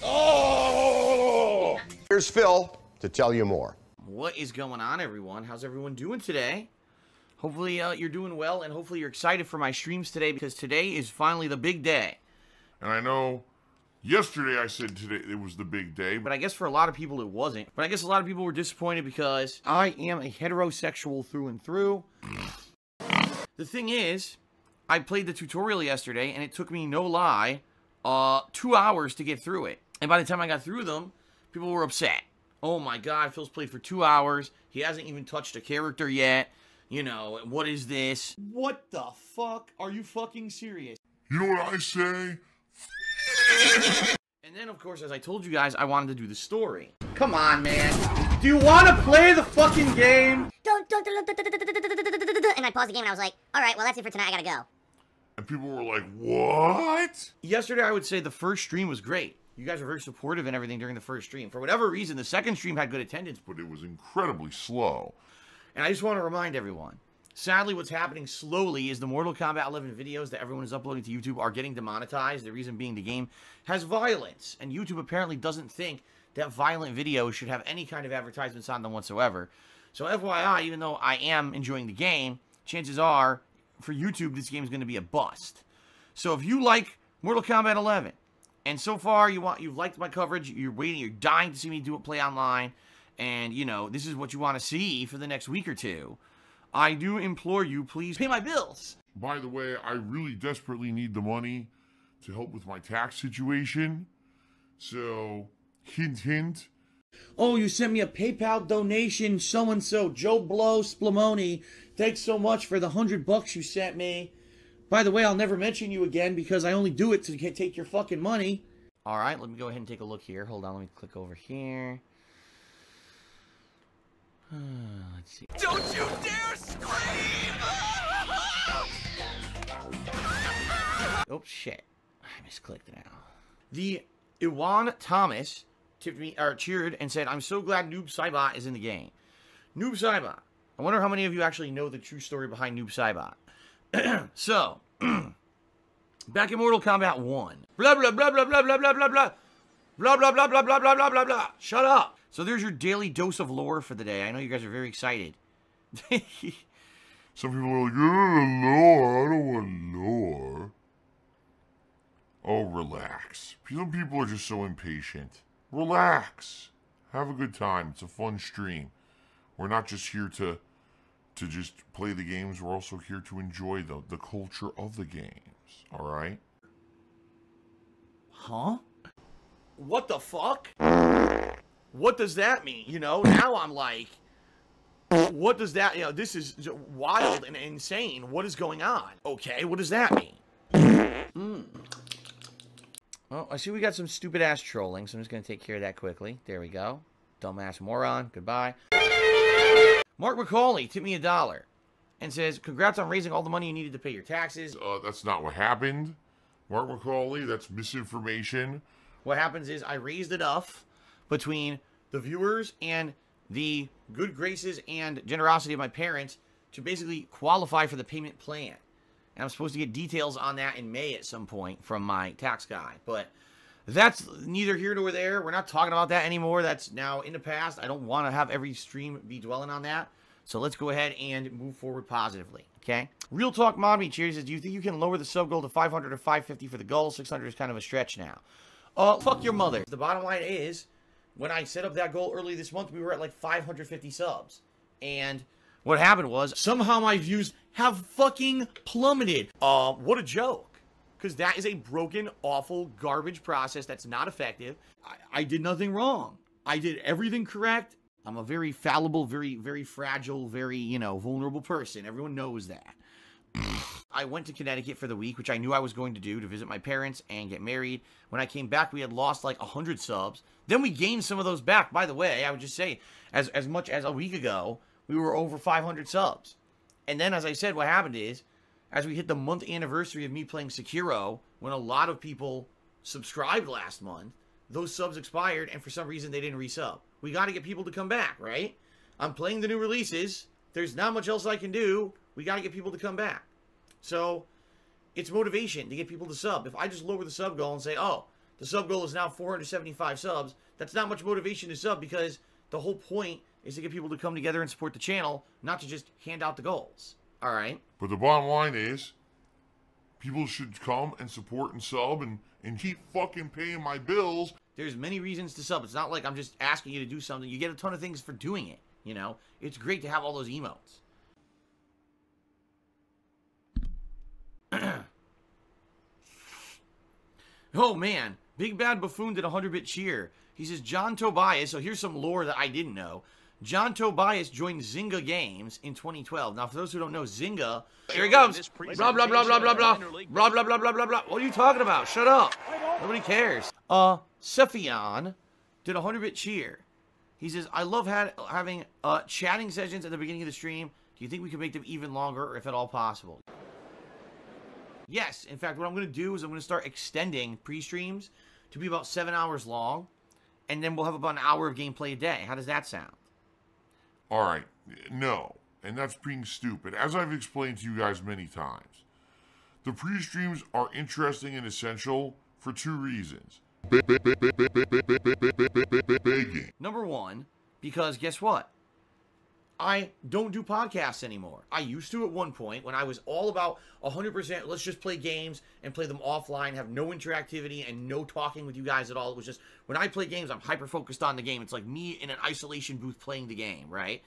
Oh! Here's Phil to tell you more. What is going on, everyone? How's everyone doing today? Hopefully you're doing well, and hopefully you're excited for my streams today, because today is finally the big day. And I know yesterday I said today it was the big day, but I guess for a lot of people it wasn't. But I guess a lot of people were disappointed because I am a heterosexual through and through. The thing is, I played the tutorial yesterday, and it took me, no lie, 2 hours to get through it. And by the time I got through them, people were upset. Oh my god, Phil's played for 2 hours. He hasn't even touched a character yet. You know, what is this? What the fuck? Are you fucking serious? You know what I say? And then, of course, as I told you guys, I wanted to do the story. Come on, man. Do you want to play the fucking game? And I paused the game and I was like, alright, well, that's it for tonight. I gotta go. And people were like, what? Yesterday, I would say the first stream was great. You guys were very supportive and everything during the first stream. For whatever reason, the second stream had good attendance, but it was incredibly slow. And I just want to remind everyone, sadly, what's happening slowly is the Mortal Kombat 11 videos that everyone is uploading to YouTube are getting demonetized. The reason being the game has violence, and YouTube apparently doesn't think that violent videos should have any kind of advertisements on them whatsoever. So FYI, even though I am enjoying the game, chances are, for YouTube, this game is going to be a bust. So if you like Mortal Kombat 11, and so far you've liked my coverage, you're waiting, you're dying to see me play online, and, you know, this is what you want to see for the next week or two, I do implore you, please pay my bills. By the way, I really desperately need the money to help with my tax situation. So, hint, hint. Oh, you sent me a PayPal donation, so-and-so, Joe Blow Splamoni. Thanks so much for the $100 you sent me. By the way, I'll never mention you again because I only do it to take your fucking money. All right, let me go ahead and take a look here. Hold on, let me click over here. Let's see. Don't you dare scream! Oh, shit. I misclicked now. The Iwan Thomas tipped me, or cheered and said, I'm so glad Noob Saibot is in the game. Noob Saibot. I wonder how many of you actually know the true story behind Noob Saibot. So, back in Mortal Kombat 1. Blah, blah, blah, blah, blah, blah, blah, blah, blah. Blah, blah, blah, blah, blah, blah, blah, blah, blah. Shut up. So there's your daily dose of lore for the day. I know you guys are very excited. Some people are like, lore. I don't want lore. Oh, relax. Some people are just so impatient. Relax. Have a good time. It's a fun stream. We're not just here to just play the games. We're also here to enjoy the culture of the games. All right? Huh? What the fuck? What does that mean? You know, now I'm like, what does that, you know, this is wild and insane. What is going on? Okay, what does that mean? Well, I see we got some stupid ass trolling, so I'm just going to take care of that quickly. There we go. Dumbass moron. Goodbye. Mark McCauley tipped me $1 and says, congrats on raising all the money you needed to pay your taxes. That's not what happened. Mark McCauley, that's misinformation. What happens is I raised enough between the viewers and the good graces and generosity of my parents to basically qualify for the payment plan. And I'm supposed to get details on that in May at some point from my tax guy. But that's neither here nor there. We're not talking about that anymore. That's now in the past. I don't want to have every stream be dwelling on that. So let's go ahead and move forward positively, okay? Real Talk Mommy Cheers says, do you think you can lower the sub goal to 500 or 550 for the goal? 600 is kind of a stretch now. Fuck your mother. The bottom line is, when I set up that goal early this month, we were at like 550 subs. And what happened was, somehow my views have fucking plummeted. What a joke. Because that is a broken, awful, garbage process that's not effective. I did nothing wrong. I did everything correct. I'm a very fallible, very, very fragile, very, you know, vulnerable person. Everyone knows that. I went to Connecticut for the week, which I knew I was going to do, to visit my parents and get married. When I came back, we had lost like 100 subs. Then we gained some of those back. By the way, I would just say, as much as a week ago, we were over 500 subs. And then, as I said, what happened is, as we hit the month anniversary of me playing Sekiro, when a lot of people subscribed last month, those subs expired, and for some reason, they didn't resub. We got to get people to come back, right? I'm playing the new releases. There's not much else I can do. We got to get people to come back. So it's motivation to get people to sub. If I just lower the sub goal and say, oh, the sub goal is now 475 subs, that's not much motivation to sub, because the whole point is to get people to come together and support the channel, not to just hand out the goals. All right? But the bottom line is, people should come and support and sub and keep fucking paying my bills. There's many reasons to sub. It's not like I'm just asking you to do something. You get a ton of things for doing it, you know? It's great to have all those emotes. Oh, man. Big Bad Buffoon did a 100-bit cheer. He says, John Tobias, so here's some lore that I didn't know. John Tobias joined Zynga Games in 2012. Now, for those who don't know, Zynga... Here he comes! Blah, blah, blah, blah, blah, blah. Blah, blah, blah, blah, blah, blah. What are you talking about? Shut up. Nobody cares. Sephion did a 100-bit cheer. He says, I love having chatting sessions at the beginning of the stream. Do you think we can make them even longer, or if at all possible? Yes. In fact, what I'm going to do is I'm going to start extending pre-streams to be about 7 hours long, and then we'll have about an hour of gameplay a day. How does that sound? All right, no, and that's being stupid. As I've explained to you guys many times, the pre-streams are interesting and essential for two reasons. Number one, because guess what? I don't do podcasts anymore. I used to at one point when I was all about 100%, let's just play games and play them offline, have no interactivity and no talking with you guys at all. It was just, when I play games, I'm hyper-focused on the game. It's like me in an isolation booth playing the game, right?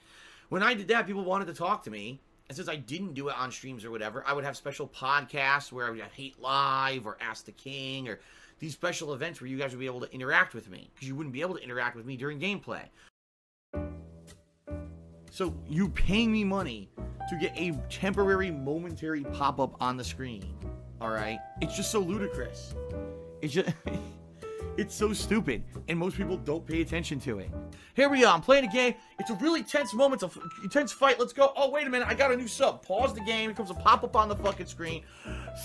When I did that, people wanted to talk to me. And since I didn't do it on streams or whatever, I would have special podcasts where I would have Hate Live or Ask the King or these special events where you guys would be able to interact with me, because you wouldn't be able to interact with me during gameplay. So you pay me money to get a temporary, momentary pop-up on the screen, all right? It's just so ludicrous. It's just, it's so stupid, and most people don't pay attention to it. Here we are, I'm playing a game. It's a really tense moment, it's a tense fight. Let's go. Oh, wait a minute, I got a new sub. Pause the game, it comes a pop-up on the fucking screen.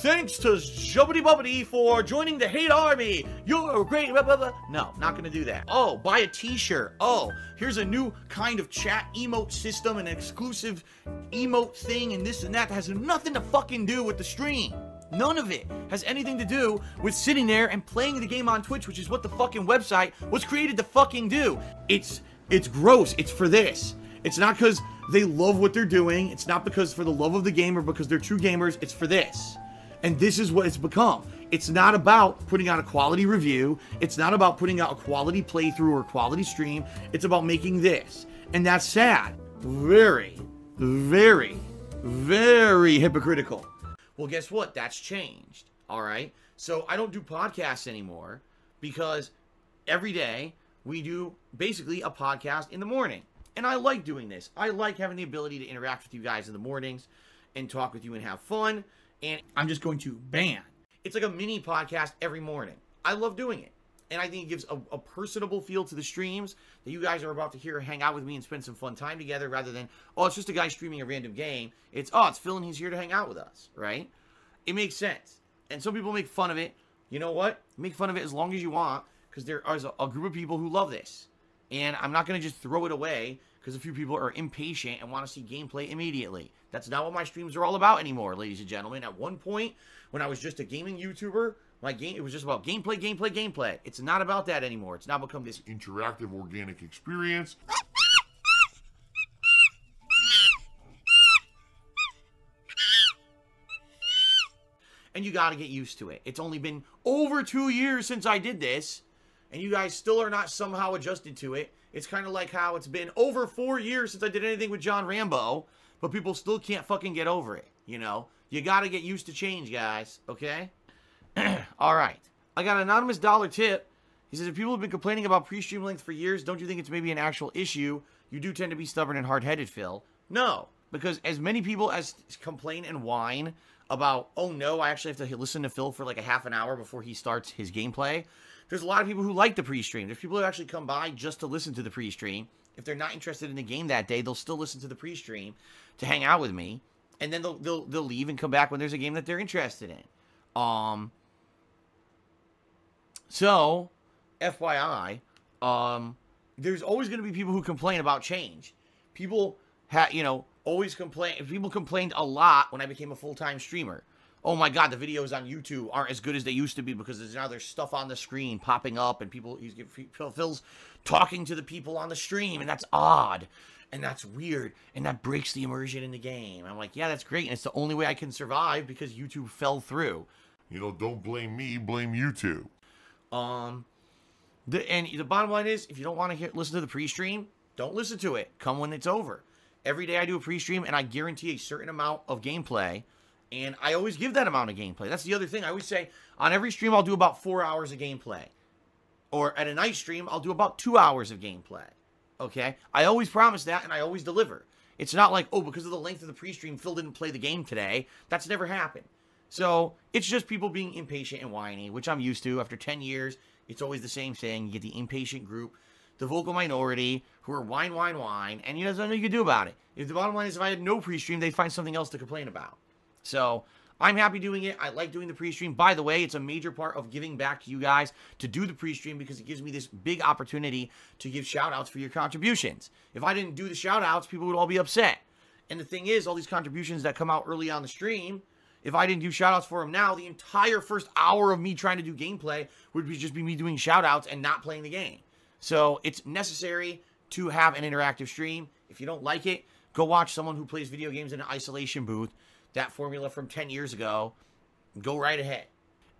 Thanks to Jubbity Bubbity for joining the Hate Army. You're great, blah, blah, blah. No, not gonna do that. Oh, buy a t-shirt. Oh, here's a new kind of chat emote system, an exclusive emote thing, and this and that has nothing to fucking do with the stream. None of it has anything to do with sitting there and playing the game on Twitch, which is what the fucking website was created to fucking do. It's gross. It's for this. It's not because they love what they're doing. It's not because for the love of the game or because they're true gamers. It's for this. And this is what it's become. It's not about putting out a quality review. It's not about putting out a quality playthrough or quality stream. It's about making this. And that's sad. Very, very, very hypocritical. Well, guess what? That's changed. All right? So I don't do podcasts anymore because every day we do basically a podcast in the morning. And I like doing this. I like having the ability to interact with you guys in the mornings and talk with you and have fun. And I'm just going to ban. It's like a mini podcast every morning. I love doing it. And I think it gives a personable feel to the streams that you guys are about to hear, hang out with me and spend some fun time together, rather than, oh, it's just a guy streaming a random game. It's, oh, it's Phil and he's here to hang out with us, right? It makes sense. And some people make fun of it. You know what? Make fun of it as long as you want, because there is a group of people who love this. And I'm not going to just throw it away because a few people are impatient and want to see gameplay immediately. That's not what my streams are all about anymore, ladies and gentlemen. At one point, when I was just a gaming YouTuber, it was just about gameplay, gameplay, gameplay. It's not about that anymore. It's now become this interactive, organic experience. And you got to get used to it. It's only been over 2 years since I did this, and you guys still are not somehow adjusted to it. It's kind of like how it's been over 4 years since I did anything with John Rambo, but people still can't fucking get over it, you know? You got to get used to change, guys, okay? All right. I got an anonymous dollar tip. He says, if people have been complaining about pre-stream length for years, don't you think it's maybe an actual issue? You do tend to be stubborn and hard-headed, Phil. No, because as many people as complain and whine about, oh no, I actually have to listen to Phil for like a half an hour before he starts his gameplay, there's a lot of people who like the pre-stream. There's people who actually come by just to listen to the pre-stream. If they're not interested in the game that day, they'll still listen to the pre-stream to hang out with me, and then they'll leave and come back when there's a game that they're interested in. So, FYI, there's always going to be people who complain about change. People, always complain. People complained a lot when I became a full-time streamer. Oh my God, the videos on YouTube aren't as good as they used to be because there's stuff on the screen popping up and Phil's talking to the people on the stream, and that's odd. And that's weird, and that breaks the immersion in the game. I'm like, yeah, that's great, and it's the only way I can survive because YouTube fell through. You know, don't blame me, blame YouTube. The bottom line is, if you don't want to listen to the pre-stream, don't listen to it. Come when it's over. Every day I do a pre-stream, and I guarantee a certain amount of gameplay, and I always give that amount of gameplay. That's the other thing. I always say, on every stream, I'll do about 4 hours of gameplay. Or at a night stream, I'll do about 2 hours of gameplay. Okay? I always promise that, and I always deliver. It's not like, oh, because of the length of the pre-stream, Phil didn't play the game today. That's never happened. So, it's just people being impatient and whiny, which I'm used to. After 10 years, it's always the same thing. You get the impatient group, the vocal minority, who are whine, and there's nothing you can do about it. If the bottom line is, if I had no pre-stream, they'd find something else to complain about. So, I'm happy doing it. I like doing the pre-stream. By the way, it's a major part of giving back to you guys to do the pre-stream because it gives me this big opportunity to give shout-outs for your contributions. If I didn't do the shout-outs, people would all be upset. And the thing is, all these contributions that come out early on the stream, if I didn't do shout-outs for them now, the entire first hour of me trying to do gameplay would just be me doing shout-outs and not playing the game. So, it's necessary to have an interactive stream. If you don't like it, go watch someone who plays video games in an isolation booth. That formula from 10 years ago, go right ahead.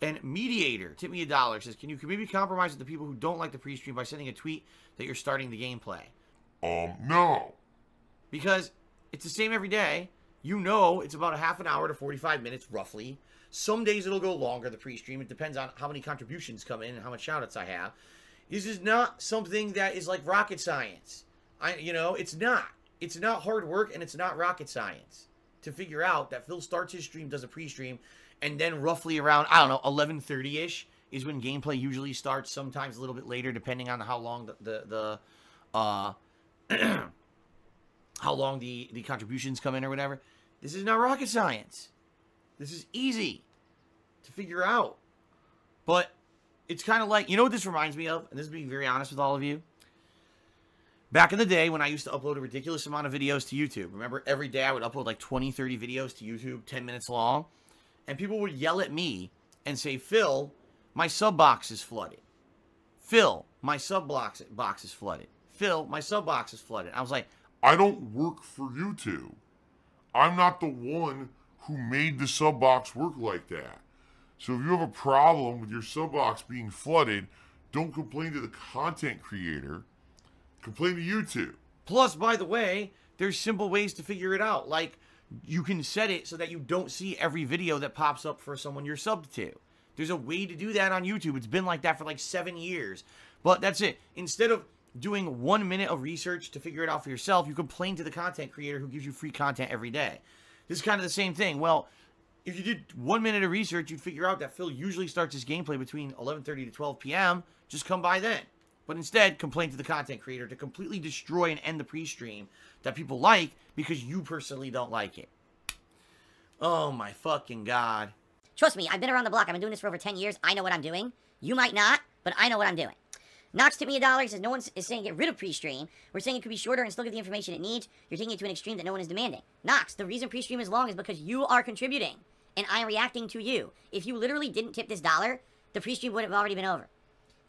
And Mediator, tip me $1, says, can you maybe compromise with the people who don't like the pre-stream by sending a tweet that you're starting the gameplay? No. Because it's the same every day. You know it's about a half an hour to 45 minutes, roughly. Some days it'll go longer, the pre-stream. It depends on how many contributions come in and how much shout-outs I have. This is not something that is like rocket science. It's not. It's not hard work, and it's not rocket science to figure out that Phil starts his stream, does a pre-stream, and then roughly around, 11:30-ish is when gameplay usually starts, sometimes a little bit later, depending on how long how long the contributions come in or whatever. This is not rocket science. This is easy to figure out. But it's kind of like, you know what this reminds me of? And this is being very honest with all of you. Back in the day when I used to upload a ridiculous amount of videos to YouTube. Remember, every day I would upload like 20, 30 videos to YouTube, 10 minutes long. And people would yell at me and say, Phil, my sub box is flooded. Phil, my sub box is flooded. Phil, my sub box is flooded. I was like, I don't work for YouTube. I'm not the one who made the sub box work like that. So if you have a problem with your sub box being flooded, don't complain to the content creator. Complain to YouTube. Plus, by the way, there's simple ways to figure it out. Like, you can set it so that you don't see every video that pops up for someone you're subbed to. There's a way to do that on YouTube. It's been like that for like 7 years. But that's it. Instead of doing 1 minute of research to figure it out for yourself, you complain to the content creator who gives you free content every day. This is kind of the same thing. Well, if you did 1 minute of research, you'd figure out that Phil usually starts his gameplay between 11:30 to 12 p.m. Just come by then. But instead, complain to the content creator to completely destroy and end the pre-stream that people like because you personally don't like it. Oh my fucking God. Trust me, I've been around the block. I've been doing this for over 10 years. I know what I'm doing. You might not, but I know what I'm doing. Knox tipped me $1. He says no one is saying get rid of pre-stream. We're saying it could be shorter and still get the information it needs. You're taking it to an extreme that no one is demanding. Knox, the reason pre-stream is long is because you are contributing. And I am reacting to you. If you literally didn't tip this $1, the pre-stream would have already been over.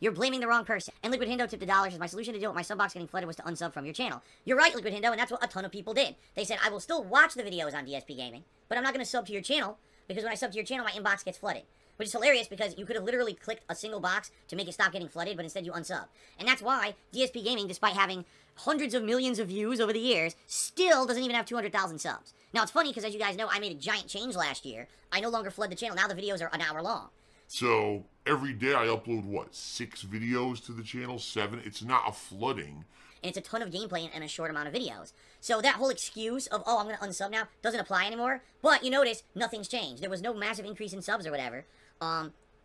You're blaming the wrong person. And Liquid Hindo tipped $1 says my solution to deal with my sub box getting flooded was to unsub from your channel. You're right, Liquid Hindo, and that's what a ton of people did. They said, I will still watch the videos on DSP Gaming, but I'm not going to sub to your channel because when I sub to your channel, my inbox gets flooded. Which is hilarious because you could have literally clicked a single box to make it stop getting flooded, but instead you unsub. And that's why DSP Gaming, despite having hundreds of millions of views over the years, still doesn't even have 200,000 subs. Now, it's funny because, as you guys know, I made a giant change last year. I no longer flood the channel. Now the videos are an hour long. So every day I upload, 6 videos to the channel? 7? It's not a flooding. And it's a ton of gameplay in a short amount of videos. So that whole excuse of, oh, I'm going to unsub now, doesn't apply anymore. But you notice, nothing's changed. There was no massive increase in subs or whatever.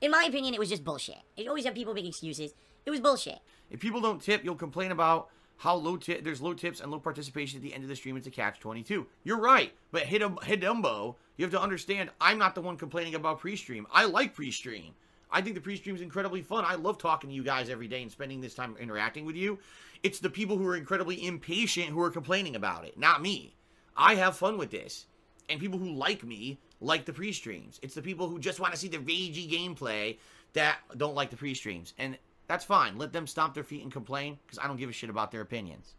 In my opinion, it was just bullshit. You always have people make excuses. It was bullshit. If people don't tip, you'll complain about how there's low tips and low participation at the end of the stream. It's a catch-22. You're right, but Hidumbo, you have to understand, I'm not the one complaining about pre-stream. I like pre-stream. I think the pre-stream is incredibly fun. I love talking to you guys every day and spending this time interacting with you. It's the people who are incredibly impatient who are complaining about it, not me. I have fun with this. And people who like me like the pre-streams. It's the people who just want to see the ragey gameplay that don't like the pre-streams. And that's fine. Let them stomp their feet and complain, because I don't give a shit about their opinions.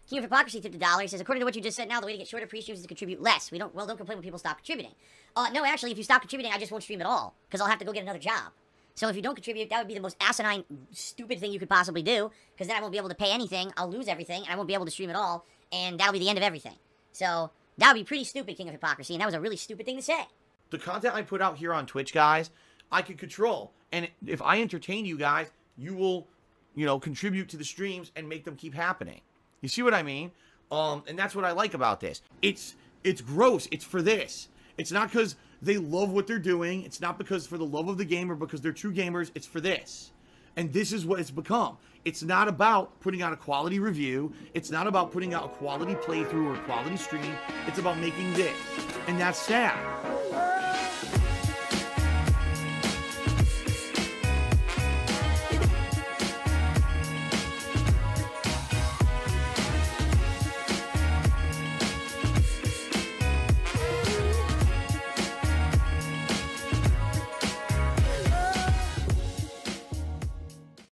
King of Hypocrisy tipped $1. He says, according to what you just said now, the way to get shorter pre-streams is to contribute less. Don't complain when people stop contributing. No, actually, if you stop contributing, I just won't stream at all, because I'll have to go get another job. So if you don't contribute, that would be the most asinine, stupid thing you could possibly do, because then I won't be able to pay anything, I'll lose everything, and I won't be able to stream at all, and that'll be the end of everything. So that would be pretty stupid, King of Hypocrisy, and that was a really stupid thing to say. The content I put out here on Twitch, guys, I can control. And if I entertain you guys, you will, you know, contribute to the streams and make them keep happening. You see what I mean? And that's what I like about this. It's gross. It's for this. It's not because they love what they're doing. It's not because for the love of the game or because they're true gamers. It's for this. And this is what it's become. It's not about putting out a quality review. It's not about putting out a quality playthrough or a quality stream. It's about making this. And that's sad.